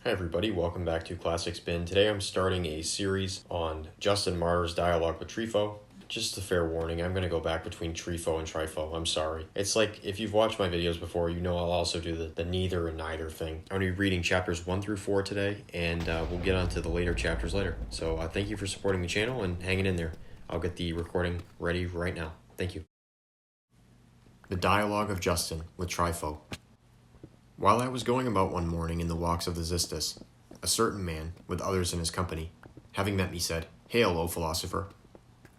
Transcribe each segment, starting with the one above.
Hi everybody, welcome back to Classic Spin. Today I'm starting a series on Justin Martyr's dialogue with Trypho. Just a fair warning, I'm going to go back between Trypho and Trypho, I'm sorry. It's like, if you've watched my videos before, you know I'll also do the neither and neither thing. I'm going to be reading chapters 1 through 4 today, and we'll get on to the later chapters later. So thank you for supporting the channel and hanging in there. I'll get the recording ready right now. Thank you. The dialogue of Justin with Trypho. While I was going about one morning in the walks of the Xystus, a certain man, with others in his company, having met me, said, "Hail, O philosopher!"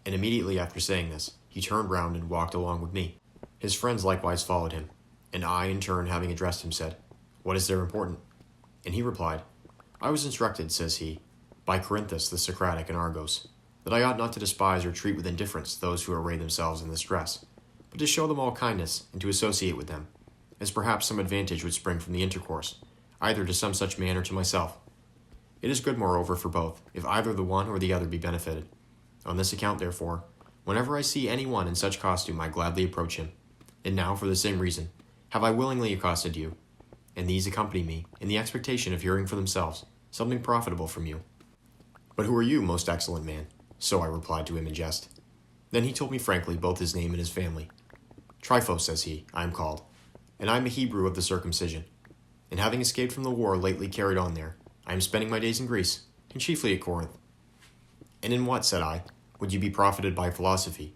And immediately after saying this, he turned round and walked along with me. His friends likewise followed him, and I, in turn, having addressed him, said, "What is there important?" And he replied, "I was instructed," says he, "by Corinthus the Socratic and Argos, that I ought not to despise or treat with indifference those who array themselves in this dress, but to show them all kindness and to associate with them, as perhaps some advantage would spring from the intercourse, either to some such man or to myself. It is good, moreover, for both, if either the one or the other be benefited. On this account, therefore, whenever I see any one in such costume, I gladly approach him. And now, for the same reason, have I willingly accosted you, and these accompany me, in the expectation of hearing for themselves something profitable from you. But who are you, most excellent man?" So I replied to him in jest. Then he told me frankly both his name and his family. "Trypho," says he, "I am called, and I am a Hebrew of the circumcision, and having escaped from the war lately carried on there, I am spending my days in Greece, and chiefly at Corinth." "And in what," said I, "would you be profited by philosophy,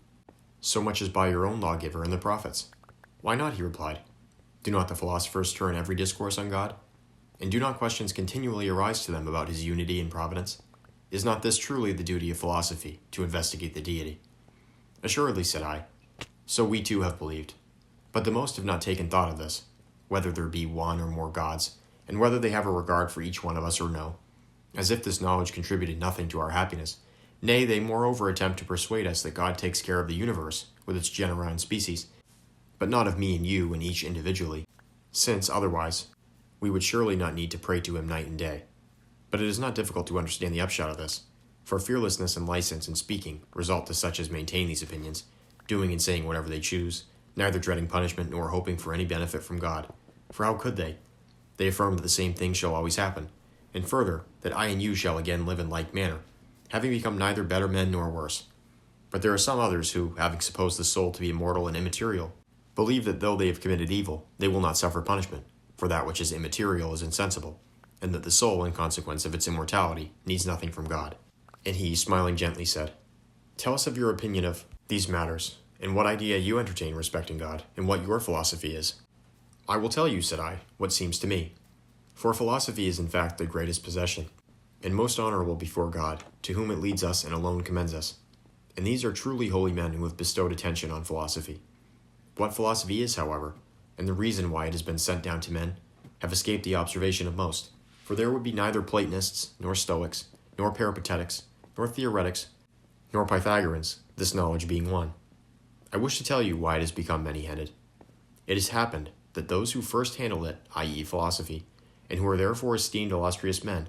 so much as by your own lawgiver and the prophets?" "Why not?" he replied. "Do not the philosophers turn every discourse on God? And do not questions continually arise to them about his unity and providence? Is not this truly the duty of philosophy, to investigate the deity?" "Assuredly," said I, "so we too have believed. But the most have not taken thought of this, whether there be one or more gods, and whether they have a regard for each one of us or no, as if this knowledge contributed nothing to our happiness. Nay, they moreover attempt to persuade us that God takes care of the universe, with its genera and species, but not of me and you and each individually, since, otherwise, we would surely not need to pray to him night and day. But it is not difficult to understand the upshot of this, for fearlessness and license in speaking result to such as maintain these opinions, doing and saying whatever they choose, neither dreading punishment nor hoping for any benefit from God. For how could they? They affirm that the same thing shall always happen, and further, that I and you shall again live in like manner, having become neither better men nor worse. But there are some others who, having supposed the soul to be immortal and immaterial, believe that though they have committed evil, they will not suffer punishment, for that which is immaterial is insensible, and that the soul, in consequence of its immortality, needs nothing from God." And he, smiling gently, said, "Tell us of your opinion of these matters, and what idea you entertain respecting God, and what your philosophy is." "I will tell you," said I, "what seems to me. For philosophy is in fact the greatest possession, and most honorable before God, to whom it leads us and alone commends us. And these are truly holy men who have bestowed attention on philosophy. What philosophy is, however, and the reason why it has been sent down to men, have escaped the observation of most, for there would be neither Platonists, nor Stoics, nor Peripatetics, nor Theoretics, nor Pythagoreans, this knowledge being one. I wish to tell you why it has become many-headed. It has happened that those who first handled it, i.e. philosophy, and who are therefore esteemed illustrious men,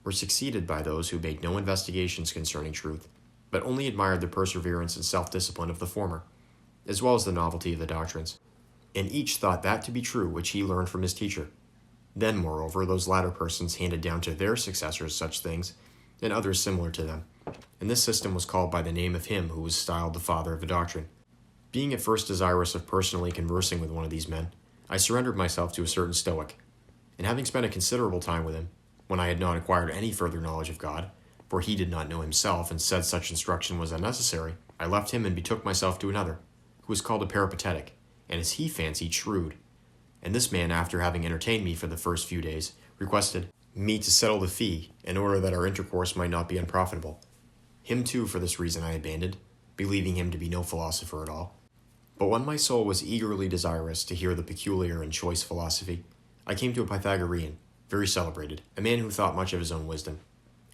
were succeeded by those who made no investigations concerning truth, but only admired the perseverance and self-discipline of the former, as well as the novelty of the doctrines. And each thought that to be true which he learned from his teacher. Then, moreover, those latter persons handed down to their successors such things, and others similar to them, and this system was called by the name of him who was styled the father of the doctrine. Being at first desirous of personally conversing with one of these men, I surrendered myself to a certain Stoic, and having spent a considerable time with him, when I had not acquired any further knowledge of God, for he did not know himself and said such instruction was unnecessary, I left him and betook myself to another, who was called a Peripatetic, and as he fancied, shrewd. And this man, after having entertained me for the first few days, requested me to settle the fee, in order that our intercourse might not be unprofitable. Him too for this reason I abandoned, believing him to be no philosopher at all. But when my soul was eagerly desirous to hear the peculiar and choice philosophy, I came to a Pythagorean, very celebrated, a man who thought much of his own wisdom.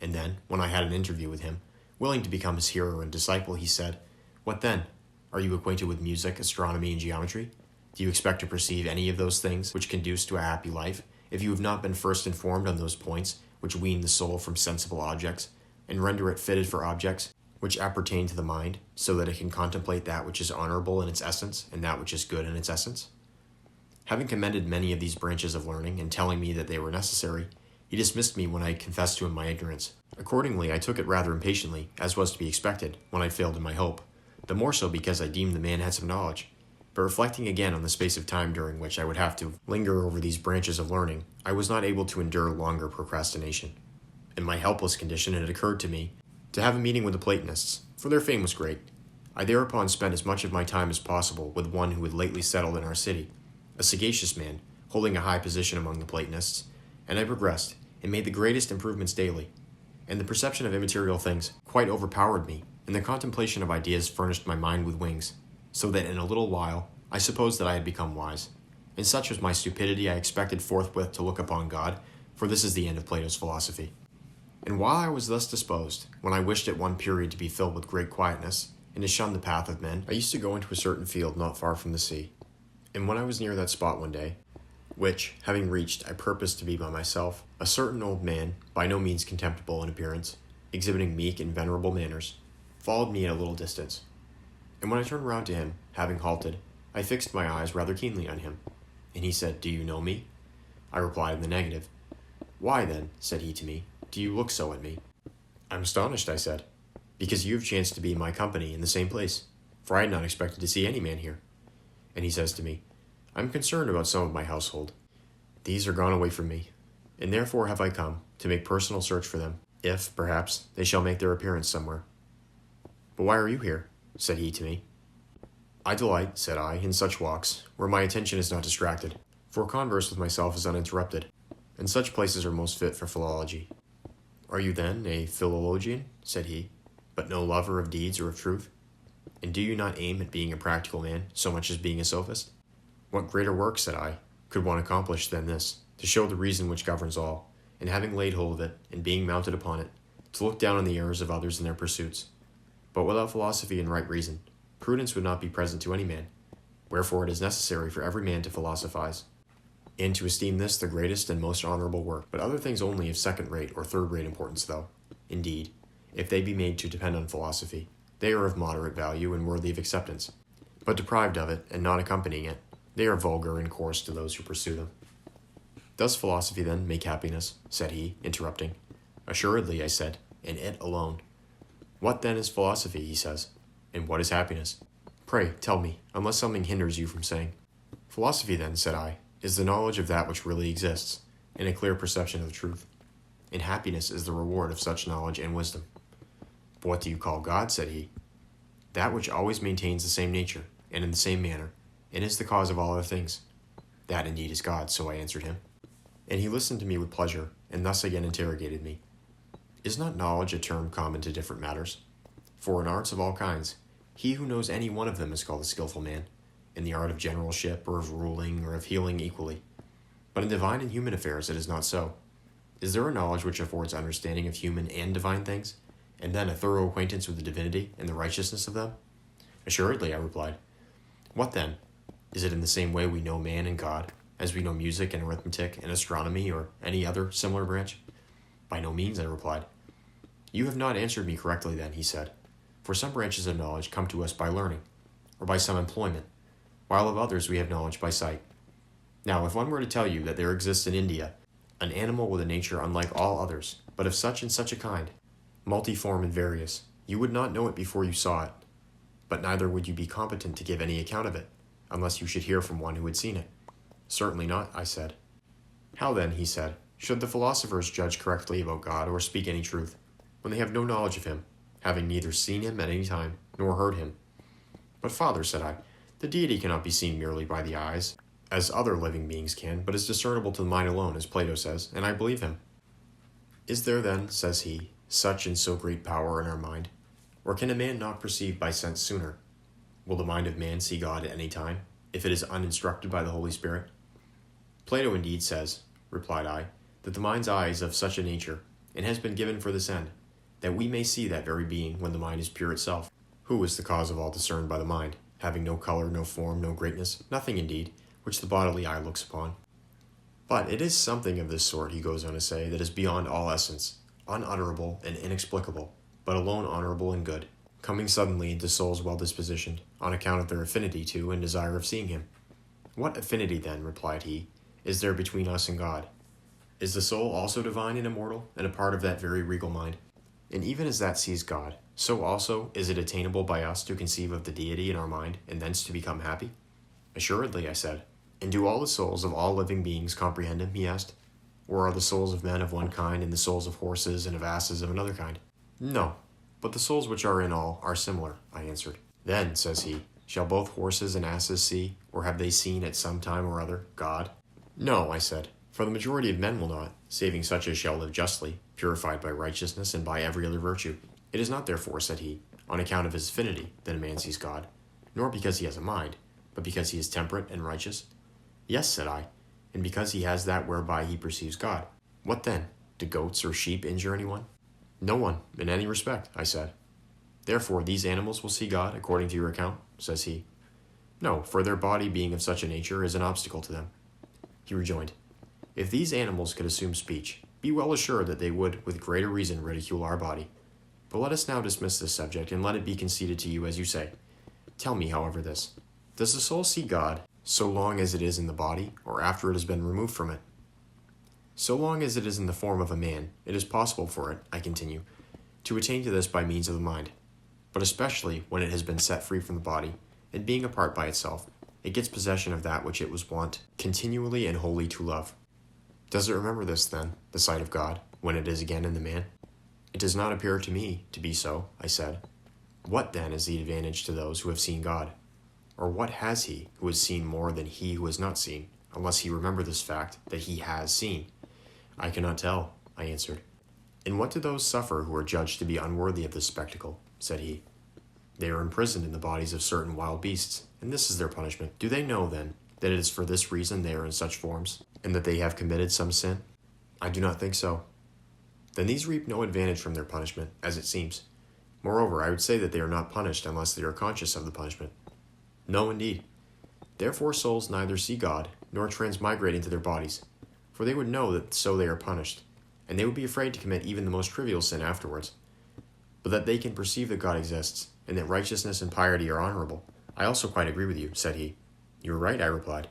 And then, when I had an interview with him, willing to become his hearer and disciple, he said, "What then? Are you acquainted with music, astronomy, and geometry? Do you expect to perceive any of those things which conduce to a happy life, if you have not been first informed on those points which wean the soul from sensible objects, and render it fitted for objects which appertain to the mind, so that it can contemplate that which is honorable in its essence, and that which is good in its essence?" Having commended many of these branches of learning, and telling me that they were necessary, He dismissed me when I confessed to him my ignorance. Accordingly, I took it rather impatiently, as was to be expected, when I failed in my hope, the more so because I deemed the man had some knowledge. But reflecting again on the space of time during which I would have to linger over these branches of learning, I was not able to endure longer procrastination. In my helpless condition, it occurred to me to have a meeting with the Platonists, for their fame was great. I thereupon spent as much of my time as possible with one who had lately settled in our city, a sagacious man, holding a high position among the Platonists, and I progressed, and made the greatest improvements daily. And the perception of immaterial things quite overpowered me, and the contemplation of ideas furnished my mind with wings, so that in a little while I supposed that I had become wise. And such was my stupidity I expected forthwith to look upon God, for this is the end of Plato's philosophy. And while I was thus disposed, when I wished at one period to be filled with great quietness, and to shun the path of men, I used to go into a certain field not far from the sea. And when I was near that spot one day, which, having reached, I purposed to be by myself, a certain old man, by no means contemptible in appearance, exhibiting meek and venerable manners, followed me at a little distance. And when I turned round to him, having halted, I fixed my eyes rather keenly on him. And he said, "Do you know me?" I replied in the negative. "Why, then," said he to me, "do you look so at me?" "I'm astonished," I said, "because you have chanced to be in my company in the same place, for I had not expected to see any man here." And he says to me, "I'm concerned about some of my household. These are gone away from me, and therefore have I come to make personal search for them, if, perhaps, they shall make their appearance somewhere." "But why are you here?" said he to me. "I delight," said I, "in such walks, where my attention is not distracted, for converse with myself is uninterrupted, and such places are most fit for philology." "Are you, then, a philologian?" said he, "but no lover of deeds or of truth? And do you not aim at being a practical man so much as being a sophist?" "What greater work," said I, "could one accomplish than this, to show the reason which governs all, and having laid hold of it, and being mounted upon it, to look down on the errors of others in their pursuits? But without philosophy and right reason, prudence would not be present to any man, wherefore it is necessary for every man to philosophize, and to esteem this the greatest and most honorable work. But other things only of second-rate or third-rate importance, though, indeed, if they be made to depend on philosophy, they are of moderate value and worthy of acceptance. But deprived of it, and not accompanying it, they are vulgar and coarse to those who pursue them." "Does philosophy, then, make happiness?" said he, interrupting. "Assuredly," I said, "and it alone." "What, then, is philosophy?" he says. "And what is happiness? Pray, tell me, unless something hinders you from saying." "Philosophy, then," said I, "is the knowledge of that which really exists, and a clear perception of the truth. And happiness is the reward of such knowledge and wisdom." "But what do you call God?" said he. "That which always maintains the same nature, and in the same manner, and is the cause of all other things. That indeed is God," so I answered him. And he listened to me with pleasure, and thus again interrogated me. "Is not knowledge a term common to different matters? For in arts of all kinds, he who knows any one of them is called a skillful man, in the art of generalship, or of ruling, or of healing equally. But in divine and human affairs it is not so. Is there a knowledge which affords understanding of human and divine things, and then a thorough acquaintance with the divinity and the righteousness of them?" "Assuredly," I replied. "What then? Is it in the same way we know man and God, as we know music and arithmetic and astronomy or any other similar branch?" "By no means," I replied. "You have not answered me correctly then," he said. "For some branches of knowledge come to us by learning, or by some employment, while of others we have knowledge by sight. Now, if one were to tell you that there exists in India an animal with a nature unlike all others, but of such and such a kind, multiform and various, you would not know it before you saw it, but neither would you be competent to give any account of it, unless you should hear from one who had seen it." "Certainly not," I said. "How then," he said, "should the philosophers judge correctly about God or speak any truth, when they have no knowledge of him, having neither seen him at any time nor heard him?" "But, Father," said I, "the deity cannot be seen merely by the eyes, as other living beings can, but is discernible to the mind alone, as Plato says, and I believe him." "Is there then," says he, "such and so great power in our mind? Or can a man not perceive by sense sooner? Will the mind of man see God at any time, if it is uninstructed by the Holy Spirit?" "Plato indeed says," replied I, "that the mind's eye is of such a nature, and has been given for this end, that we may see that very being when the mind is pure itself. Who is the cause of all discerned by the mind, having no color, no form, no greatness, nothing indeed, which the bodily eye looks upon? But it is something of this sort," he goes on to say, "that is beyond all essence, unutterable and inexplicable, but alone honorable and good, coming suddenly into souls well dispositioned, on account of their affinity to and desire of seeing him." "What affinity, then," replied he, "is there between us and God?" Is the soul also divine and immortal, and a part of that very regal mind? And even as that sees God, so also is it attainable by us to conceive of the deity in our mind, and thence to become happy? Assuredly, I said. And do all the souls of all living beings comprehend him, he asked? Or are the souls of men of one kind, and the souls of horses and of asses of another kind? No, but the souls which are in all are similar, I answered. Then, says he, shall both horses and asses see, or have they seen at some time or other, God? No, I said, for the majority of men will not, saving such as shall live justly, purified by righteousness and by every other virtue. It is not therefore, said he, on account of his affinity that a man sees God, nor because he has a mind, but because he is temperate and righteous. Yes, said I, and because he has that whereby he perceives God. What then? Do goats or sheep injure anyone? No one, in any respect, I said. Therefore these animals will see God, according to your account, says he. No, for their body being of such a nature is an obstacle to them. He rejoined, if these animals could assume speech, be well assured that they would, with greater reason, ridicule our body. But let us now dismiss this subject, and let it be conceded to you as you say. Tell me, however, this. Does the soul see God so long as it is in the body, or after it has been removed from it? So long as it is in the form of a man, it is possible for it, I continue, to attain to this by means of the mind. But especially when it has been set free from the body, and being apart by itself, it gets possession of that which it was wont continually and wholly to love. Does it remember this, then, the sight of God, when it is again in the man? It does not appear to me to be so, I said. What, then, is the advantage to those who have seen God? Or what has he who has seen more than he who has not seen, unless he remember this fact that he has seen? I cannot tell, I answered. And what do those suffer who are judged to be unworthy of this spectacle? Said he. They are imprisoned in the bodies of certain wild beasts, and this is their punishment. Do they know, then, that it is for this reason they are in such forms, and that they have committed some sin? I do not think so. Then these reap no advantage from their punishment, as it seems. Moreover, I would say that they are not punished unless they are conscious of the punishment. No, indeed. Therefore souls neither see God, nor transmigrate into their bodies, for they would know that so they are punished, and they would be afraid to commit even the most trivial sin afterwards. But that they can perceive that God exists, and that righteousness and piety are honorable, I also quite agree with you, said he. You are right, I replied.